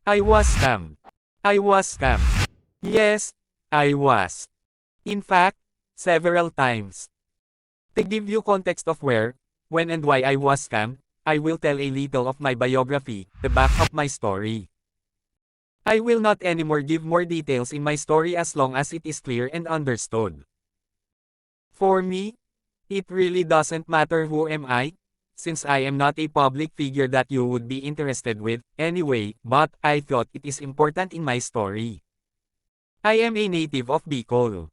I was scammed. I was scammed. Yes, I was. In fact, several times. To give you context of where, when and why I was scammed, I will tell a little of my biography, to back up my story. I will not anymore give more details in my story as long as it is clear and understood. For me, it really doesn't matter who am I, since I am not a public figure that you would be interested with, anyway, but I thought it is important in my story. I am a native of Bicol.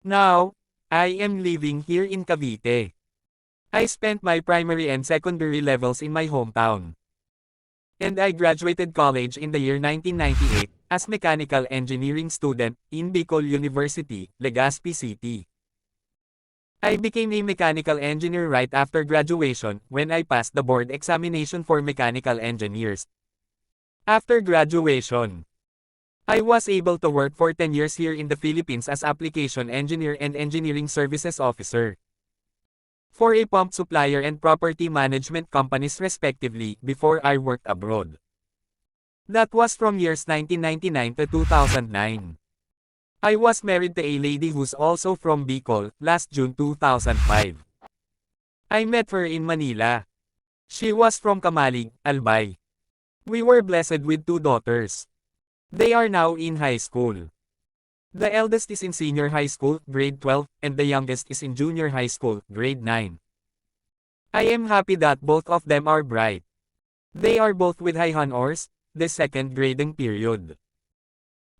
Now, I am living here in Cavite. I spent my primary and secondary levels in my hometown. And I graduated college in the year 1998 as mechanical engineering student in Bicol University, Legazpi City. I became a mechanical engineer right after graduation when I passed the board examination for mechanical engineers. After graduation, I was able to work for 10 years here in the Philippines as application engineer and engineering services officer for a pump supplier and property management companies respectively before I worked abroad. That was from years 1999 to 2009. I was married to a lady who's also from Bicol last June 2005. I met her in Manila. She was from Kamalig, Albay. We were blessed with 2 daughters. They are now in high school. The eldest is in senior high school, grade 12, and the youngest is in junior high school, grade 9. I am happy that both of them are bright. They are both with high honors, the second grading period.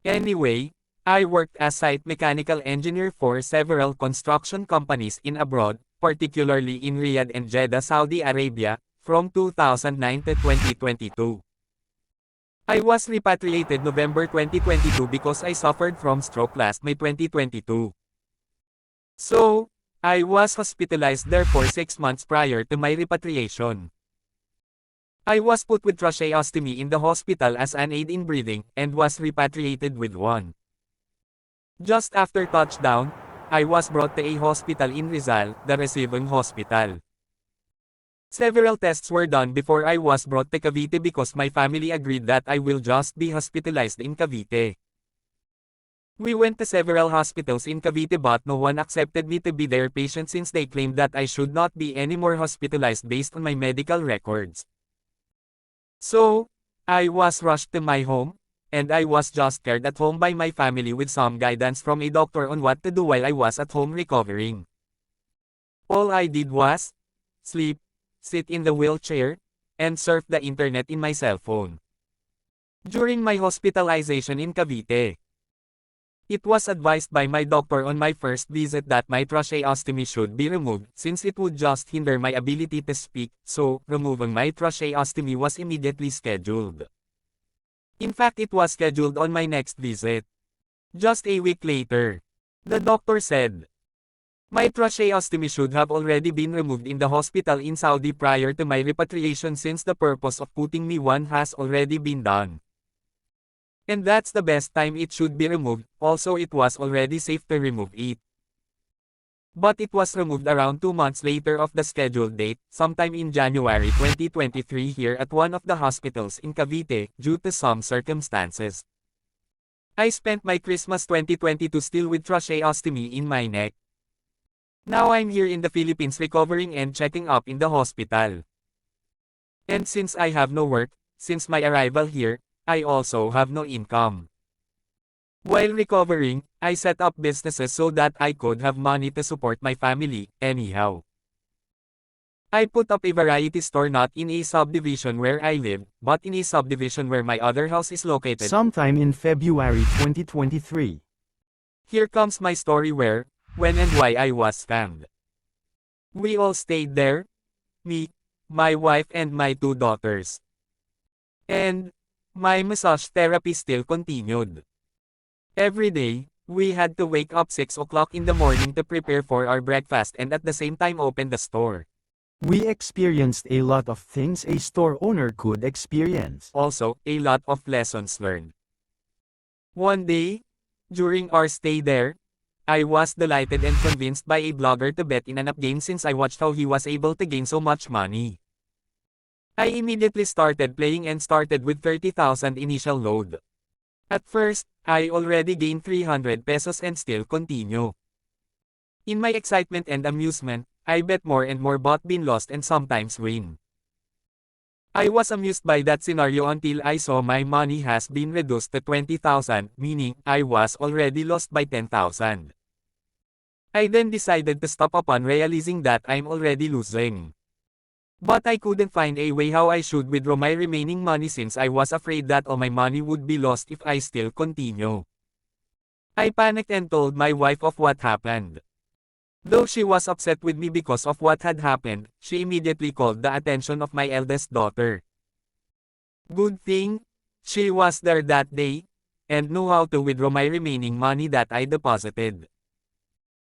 Anyway, I worked as site mechanical engineer for several construction companies in abroad, particularly in Riyadh and Jeddah, Saudi Arabia, from 2009 to 2022. I was repatriated November 2022 because I suffered from stroke last May 2022. So, I was hospitalized there for 6 months prior to my repatriation. I was put with tracheostomy in the hospital as an aid in breathing and was repatriated with one. Just after touchdown, I was brought to a hospital in Rizal, the receiving hospital. Several tests were done before I was brought to Cavite because my family agreed that I will just be hospitalized in Cavite. We went to several hospitals in Cavite but no one accepted me to be their patient since they claimed that I should not be anymore hospitalized based on my medical records. So, I was rushed to my home, and I was just cared at home by my family with some guidance from a doctor on what to do while I was at home recovering. All I did was sleep, sit in the wheelchair, and surf the internet in my cell phone. During my hospitalization in Cavite, it was advised by my doctor on my first visit that my tracheostomy should be removed since it would just hinder my ability to speak, so removing my tracheostomy was immediately scheduled. In fact, it was scheduled on my next visit. Just a week later, the doctor said, my tracheostomy should have already been removed in the hospital in Saudi prior to my repatriation since the purpose of putting me one has already been done. And that's the best time it should be removed, also it was already safe to remove it. But it was removed around 2 months later of the scheduled date, sometime in January 2023 here at one of the hospitals in Cavite, due to some circumstances. I spent my Christmas 2022 still with tracheostomy in my neck. Now I'm here in the Philippines recovering and checking up in the hospital. And since I have no work, since my arrival here, I also have no income. While recovering, I set up businesses so that I could have money to support my family, anyhow. I put up a variety store not in a subdivision where I live, but in a subdivision where my other house is located. Sometime in February 2023. Here comes my story where, when and why I was scammed. We all stayed there. Me, my wife and my 2 daughters. And my massage therapy still continued. Every day, we had to wake up 6 o'clock in the morning to prepare for our breakfast and at the same time open the store. We experienced a lot of things a store owner could experience. Also, a lot of lessons learned. One day, during our stay there, I was delighted and convinced by a blogger to bet in an app game since I watched how he was able to gain so much money. I immediately started playing and started with 30,000 initial load. At first, I already gained 300 pesos and still continue. In my excitement and amusement, I bet more and more bought been lost and sometimes win. I was amused by that scenario until I saw my money has been reduced to 20,000, meaning I was already lost by 10,000. I then decided to stop upon realizing that I'm already losing. But I couldn't find a way how I should withdraw my remaining money since I was afraid that all my money would be lost if I still continue. I panicked and told my wife of what happened. Though she was upset with me because of what had happened, she immediately called the attention of my eldest daughter. Good thing, she was there that day, and knew how to withdraw my remaining money that I deposited.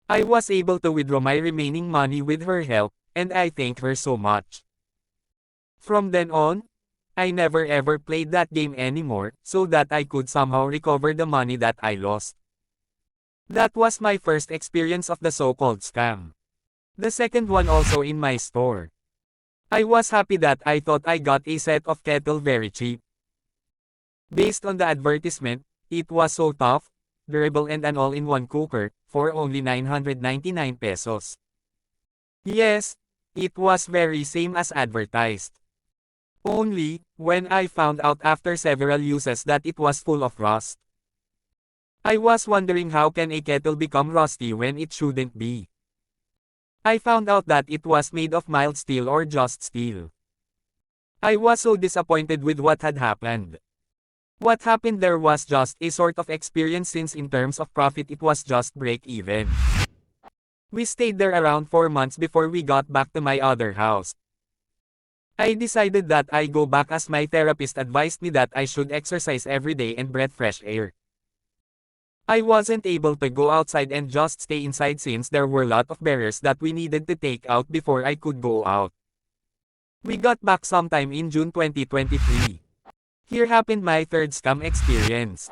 I was able to withdraw my remaining money with her help, and I thanked her so much. From then on, I never ever played that game anymore, so that I could somehow recover the money that I lost. That was my first experience of the so-called scam. The second one also in my store. I was happy that I thought I got a set of kettle very cheap. Based on the advertisement, it was so tough, durable and an all-in-one cooker, for only 999 pesos. Yes, it was very same as advertised. Only, when I found out after several uses that it was full of rust. I was wondering how can a kettle become rusty when it shouldn't be. I found out that it was made of mild steel or just steel. I was so disappointed with what had happened. What happened there was just a sort of experience since in terms of profit it was just break even. We stayed there around 4 months before we got back to my other house. I decided that I go back as my therapist advised me that I should exercise every day and breathe fresh air. I wasn't able to go outside and just stay inside since there were a lot of barriers that we needed to take out before I could go out. We got back sometime in June 2023. Here happened my third scam experience.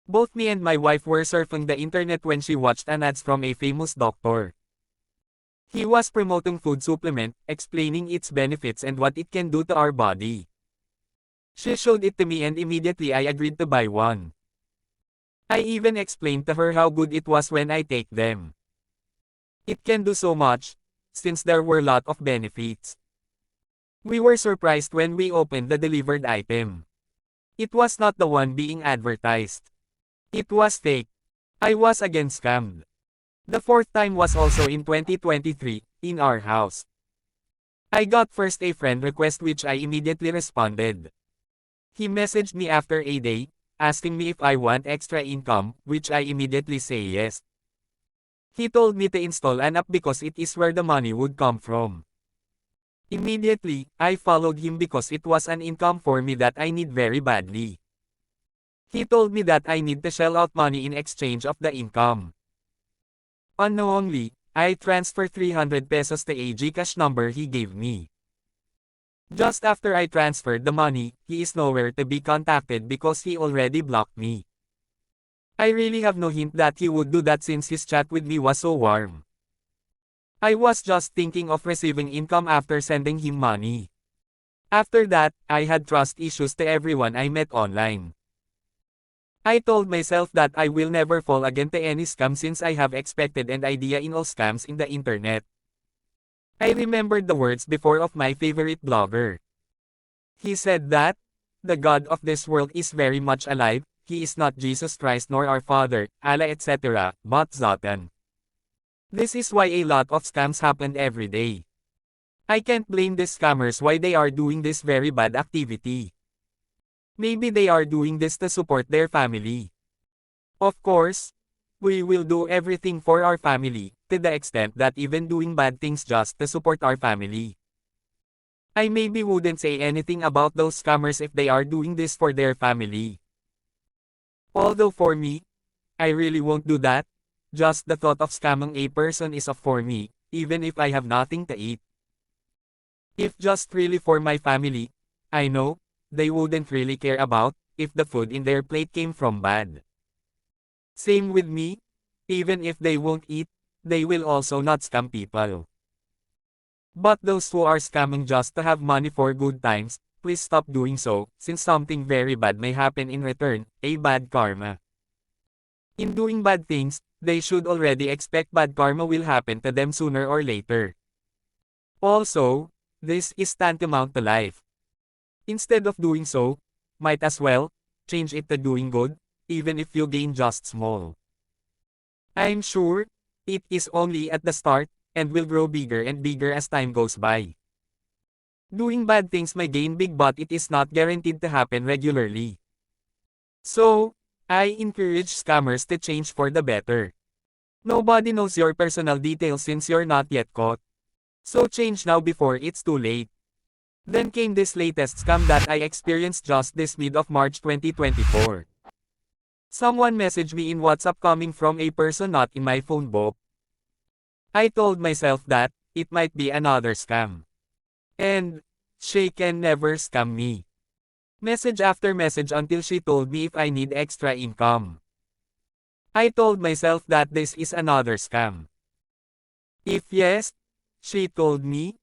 Both me and my wife were surfing the internet when she watched an ads from a famous doctor. He was promoting food supplement, explaining its benefits and what it can do to our body. She showed it to me and immediately I agreed to buy one. I even explained to her how good it was when I take them. It can do so much, since there were a lot of benefits. We were surprised when we opened the delivered item. It was not the one being advertised. It was fake. I was again scammed. The fourth time was also in 2023, in our house. I got first a friend request which I immediately responded. He messaged me after a day, asking me if I want extra income, which I immediately say yes. He told me to install an app because it is where the money would come from. Immediately, I followed him because it was an income for me that I need very badly. He told me that I need to shell out money in exchange of the income. Unknowingly, I transferred 300 pesos to a GCash number he gave me. Just after I transferred the money, he is nowhere to be contacted because he already blocked me. I really have no hint that he would do that since his chat with me was so warm. I was just thinking of receiving income after sending him money. After that, I had trust issues to everyone I met online. I told myself that I will never fall again to any scam since I have expected an idea in all scams in the internet. I remembered the words before of my favorite blogger. He said that, the God of this world is very much alive, he is not Jesus Christ nor our Father, Allah etc., but Satan. This is why a lot of scams happen every day. I can't blame these scammers why they are doing this very bad activity. Maybe they are doing this to support their family. Of course, we will do everything for our family, to the extent that even doing bad things just to support our family. I maybe wouldn't say anything about those scammers if they are doing this for their family. Although for me, I really won't do that. Just the thought of scamming a person is off for me, even if I have nothing to eat. If just really for my family, I know, they wouldn't really care about, if the food in their plate came from bad. Same with me, even if they won't eat, they will also not scam people. But those who are scamming just to have money for good times, please stop doing so, since something very bad may happen in return, a bad karma. In doing bad things, they should already expect bad karma will happen to them sooner or later. Also, this is tantamount to life. Instead of doing so, might as well, change it to doing good, even if you gain just small. I'm sure, it is only at the start, and will grow bigger and bigger as time goes by. Doing bad things may gain big but it is not guaranteed to happen regularly. So, I encourage scammers to change for the better. Nobody knows your personal details since you're not yet caught. So change now before it's too late. Then came this latest scam that I experienced just this mid of March 2024. Someone messaged me in WhatsApp coming from a person not in my phone book. I told myself that it might be another scam. And she can never scam me. Message after message until she told me if I need extra income. I told myself that this is another scam. If yes, she told me,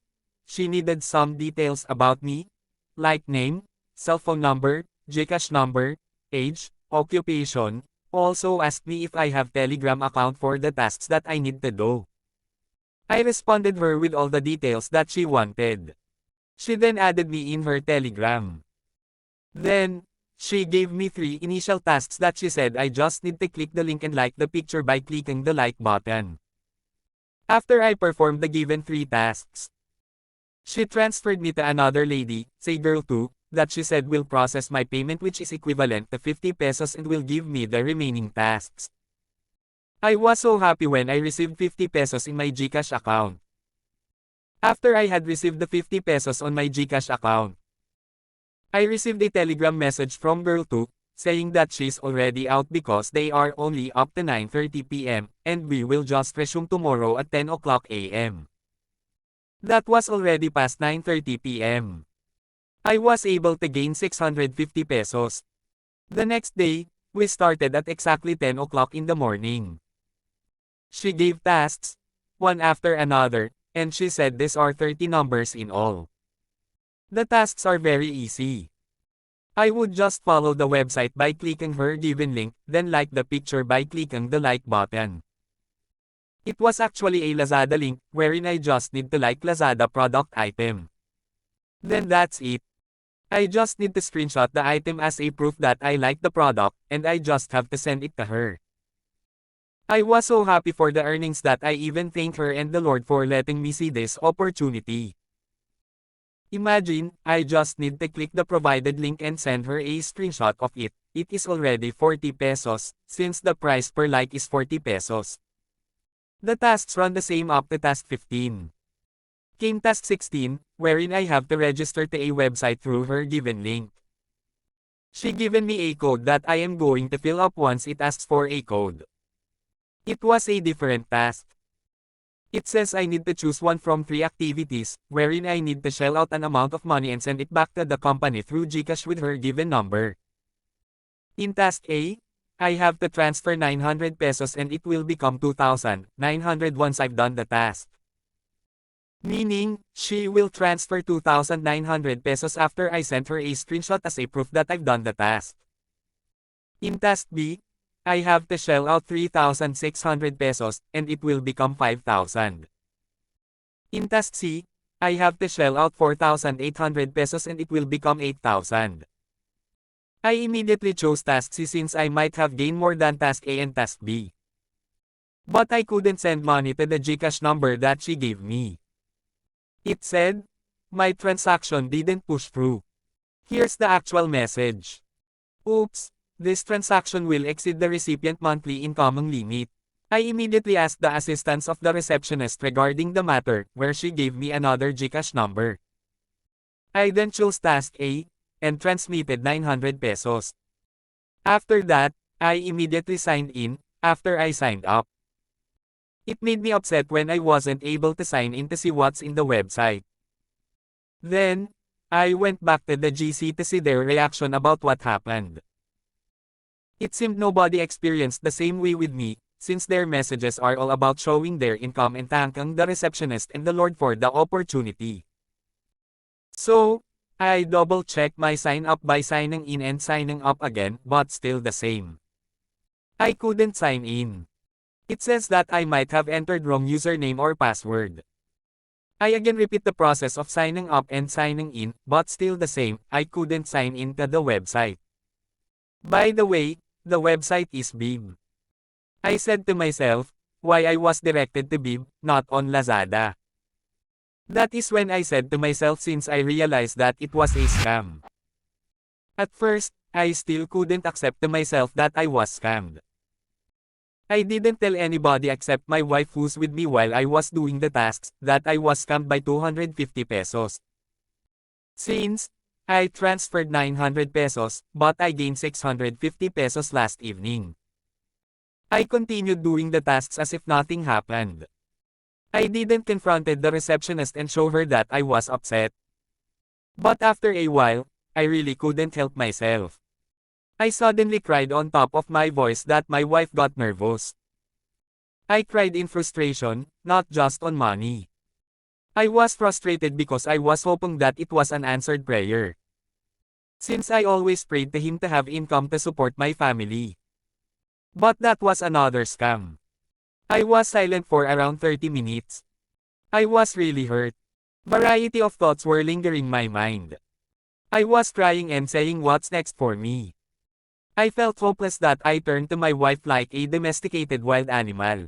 she needed some details about me, like name, cell phone number, GCash number, age, occupation, also asked me if I have Telegram account for the tasks that I need to do. I responded her with all the details that she wanted. She then added me in her Telegram. Then, she gave me 3 initial tasks that she said I just need to click the link and like the picture by clicking the like button. After I performed the given 3 tasks, she transferred me to another lady, say girl 2, that she said will process my payment which is equivalent to 50 pesos and will give me the remaining tasks. I was so happy when I received 50 pesos in my GCash account. After I had received the 50 pesos on my GCash account, I received a telegram message from girl 2, saying that she's already out because they are only up to 9:30 p.m., and we will just resume tomorrow at 10 o'clock a.m. That was already past 9:30 p.m. I was able to gain 650 pesos. The next day, we started at exactly 10 o'clock in the morning. She gave tasks, one after another, and she said these are 30 numbers in all. The tasks are very easy. I would just follow the website by clicking her given link, then like the picture by clicking the like button. It was actually a Lazada link, wherein I just need to like Lazada product item. Then that's it. I just need to screenshot the item as a proof that I like the product, and I just have to send it to her. I was so happy for the earnings that I even thanked her and the Lord for letting me see this opportunity. Imagine, I just need to click the provided link and send her a screenshot of it. It is already 40 pesos, since the price per like is 40 pesos. The tasks run the same up to task 15. Came task 16, wherein I have to register to a website through her given link. She given me a code that I am going to fill up once it asks for a code. It was a different task. It says I need to choose one from 3 activities, wherein I need to shell out an amount of money and send it back to the company through GCash with her given number. In task A, I have to transfer 900 pesos and it will become 2,900 once I've done the task. Meaning, she will transfer 2,900 pesos after I sent her a screenshot as a proof that I've done the task. In task B, I have to shell out 3,600 pesos, and it will become 5,000. In task C, I have to shell out 4,800 pesos and it will become 8,000. I immediately chose task C since I might have gained more than task A and task B. But I couldn't send money to the GCash number that she gave me. It said, my transaction didn't push through. Here's the actual message. Oops. This transaction will exceed the recipient monthly income limit. I immediately asked the assistance of the receptionist regarding the matter, where she gave me another GCash number. I then chose task A, and transmitted 900 pesos. After that, I immediately signed in, after I signed up. It made me upset when I wasn't able to sign in to see what's in the website. Then, I went back to the GC to see their reaction about what happened. It seemed nobody experienced the same way with me, since their messages are all about showing their income and thanking the receptionist and the Lord for the opportunity. So, I double-checked my sign-up by signing in and signing up again, but still the same. I couldn't sign in. It says that I might have entered wrong username or password. I again repeat the process of signing up and signing in, but still the same, I couldn't sign in to the website. By the way, the website is Bib. I said to myself, why I was directed to Bib, not on Lazada. That is when I said to myself since I realized that it was a scam. At first, I still couldn't accept to myself that I was scammed. I didn't tell anybody except my wife who's with me while I was doing the tasks that I was scammed by 250 pesos. Since, I transferred 900 pesos, but I gained 650 pesos last evening. I continued doing the tasks as if nothing happened. I didn't confronted the receptionist and show her that I was upset. But after a while, I really couldn't help myself. I suddenly cried on top of my voice that my wife got nervous. I cried in frustration, not just on money. I was frustrated because I was hoping that it was an answered prayer. Since I always prayed to him to have income to support my family. But that was another scam. I was silent for around 30 minutes. I was really hurt. Variety of thoughts were lingering my mind. I was crying and saying what's next for me. I felt hopeless that I turned to my wife like a domesticated wild animal.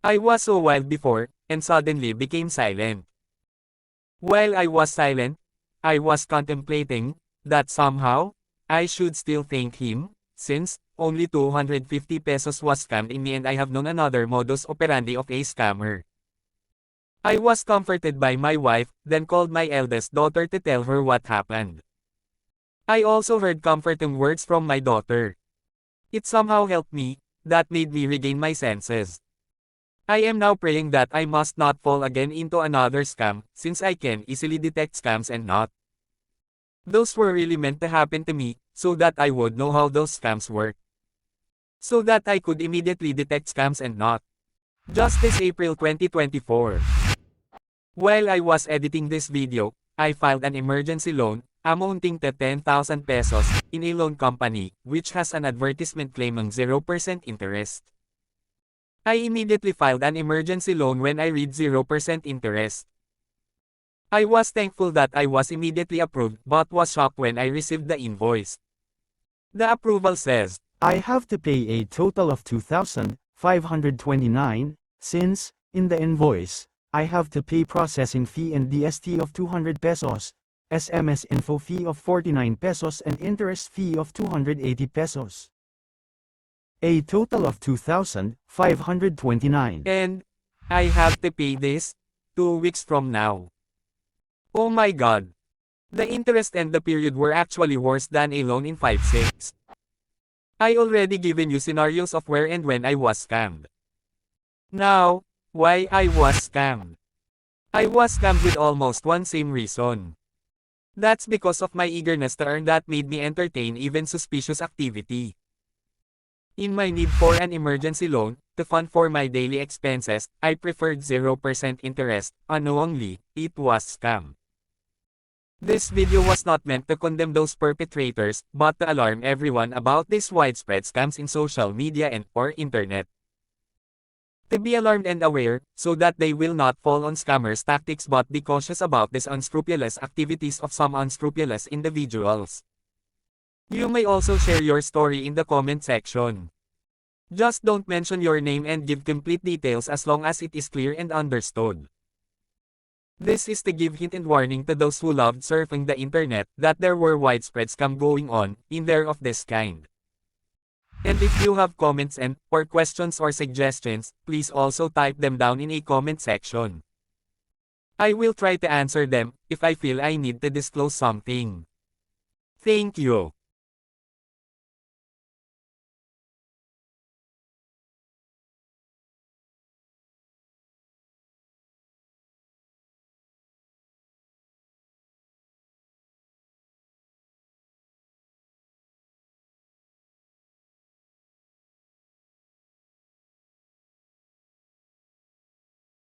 I was so wild before, and suddenly became silent. While I was silent, I was contemplating that somehow, I should still thank him, since only 250 pesos was scammed in me and I have known another modus operandi of a scammer. I was comforted by my wife, then called my eldest daughter to tell her what happened. I also heard comforting words from my daughter. It somehow helped me, that made me regain my senses. I am now praying that I must not fall again into another scam, since I can easily detect scams and not. Those were really meant to happen to me, so that I would know how those scams work. So that I could immediately detect scams and not. Just this April 2024. While I was editing this video, I filed an emergency loan, amounting to 10,000 pesos, in a loan company, which has an advertisement claiming 0% interest. I immediately filed an emergency loan when I read 0% interest. I was thankful that I was immediately approved but was shocked when I received the invoice. The approval says, I have to pay a total of 2,529, since, in the invoice, I have to pay processing fee and DST of 200 pesos, SMS info fee of 49 pesos and interest fee of 280 pesos. A total of 2,529. and I have to pay this 2 weeks from now. Oh my god. The interest and the period were actually worse than a loan in 5/6. I already given you scenarios of where and when I was scammed. Now, why I was scammed. I was scammed with almost one same reason. That's because of my eagerness to earn that made me entertain even suspicious activity. In my need for an emergency loan, to fund for my daily expenses, I preferred 0% interest. Unknowingly, it was scam. This video was not meant to condemn those perpetrators, but to alarm everyone about these widespread scams in social media and or internet. To be alarmed and aware, so that they will not fall on scammers' tactics but be cautious about these unscrupulous activities of some unscrupulous individuals. You may also share your story in the comment section. Just don't mention your name and give complete details as long as it is clear and understood. This is to give hint and warning to those who loved surfing the internet that there were widespread scam going on in there of this kind. And if you have comments and or questions or suggestions, please also type them down in a comment section. I will try to answer them if I feel I need to disclose something. Thank you.